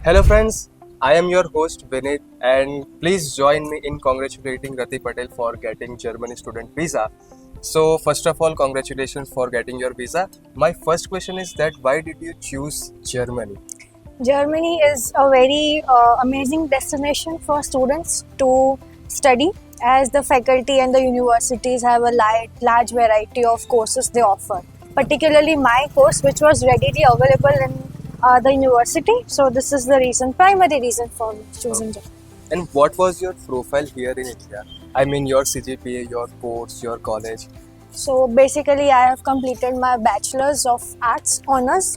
Hello friends, I am your host Vinit and please join me in congratulating Rati Patel for getting Germany student visa. So first of all, congratulations for getting your visa. My first question is that why did you choose Germany? Germany is a very amazing destination for students to study, as the faculty and the universities have a large variety of courses they offer. Particularly my course, which was readily available in the university. So this is the primary reason for choosing Germany. And what was your profile here in India? I mean your CGPA, your course, your college. So basically, I have completed my Bachelor's of Arts honors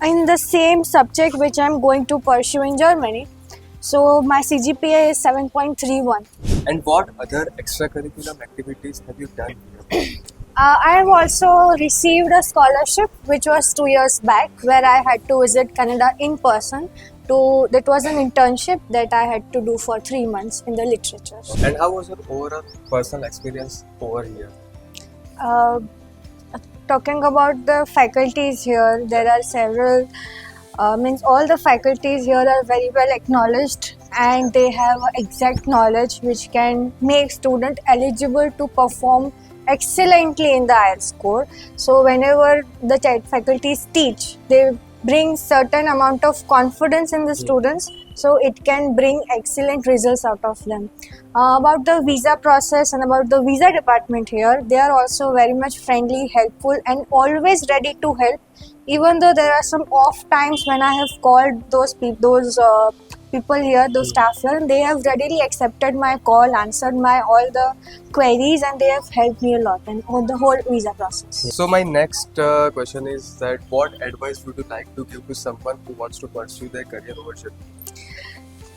in the same subject which I'm going to pursue in Germany. So my CGPA is 7.31. And what other extracurricular activities have you done here? I have also received a scholarship which was 2 years back, where I had to visit Canada in person. That was an internship that I had to do for 3 months in the literature. And how was your overall personal experience over here? Uh, Talking about the faculties here, there are several. Means all the faculties here are very well acknowledged, and they have exact knowledge which can make student eligible to perform excellently in the IELTS score. So whenever the faculties teach, they bring certain amount of confidence in the students, so it can bring excellent results out of them. About the visa process and about the visa department here, they are also very much friendly, helpful, and always ready to help. Even though there are some off times when I have called those people here, those staff here, and they have readily accepted my call, answered my all the queries, and they have helped me a lot in the whole visa process. So my next question is that what advice would you like to give to someone who wants to pursue their career over Germany?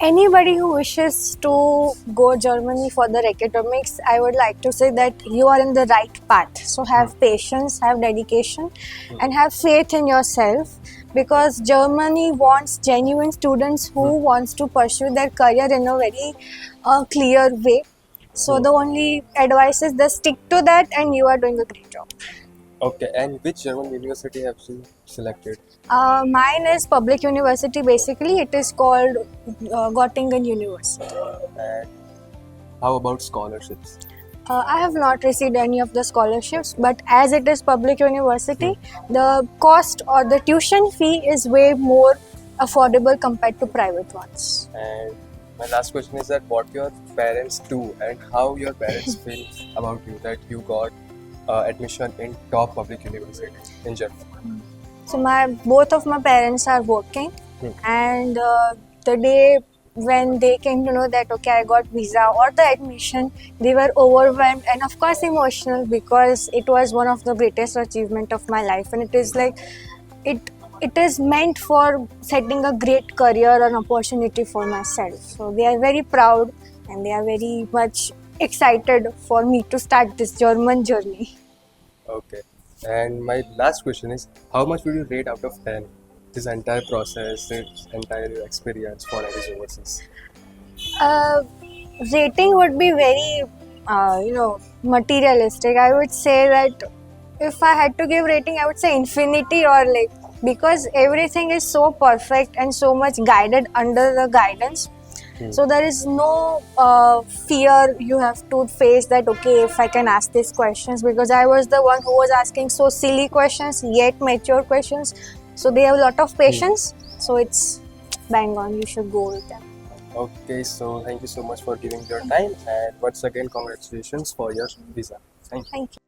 Anybody who wishes to go Germany for their academics, I would like to say that you are in the right path. So have patience, have dedication, and have faith in yourself, because Germany wants genuine students who wants to pursue their career in a very clear way. So the only advice is just stick to that, and you are doing a great job. Okay, and which German university have you selected? Mine is public university. Basically, it is called Göttingen University. And how about scholarships? I have not received any of the scholarships, but as it is public university, the cost or the tuition fee is way more affordable compared to private ones. And my last question is that what your parents do and how your parents feel about you that you got admission in top public university in Germany. So both of my parents are working, and the day when they came to know that okay, I got visa or the admission, they were overwhelmed and of course emotional, because it was one of the greatest achievement of my life, and it is like it is meant for setting a great career and opportunity for myself. So they are very proud and they are very much excited for me to start this German journey. Okay. And my last question is how much would you rate out of 10 this entire process, this entire experience for Aris Overseas? Uh, Rating would be very, materialistic. I would say that if I had to give rating, I would say infinity, or like, because everything is so perfect and so much guided under the guidance. So there is no fear you have to face that okay, if I can ask these questions, because I was the one who was asking so silly questions yet mature questions. So they have a lot of patience. So it's bang on. You should go with them. Okay, so thank you so much for giving your time and once again congratulations for your visa. Thank you. Thank you.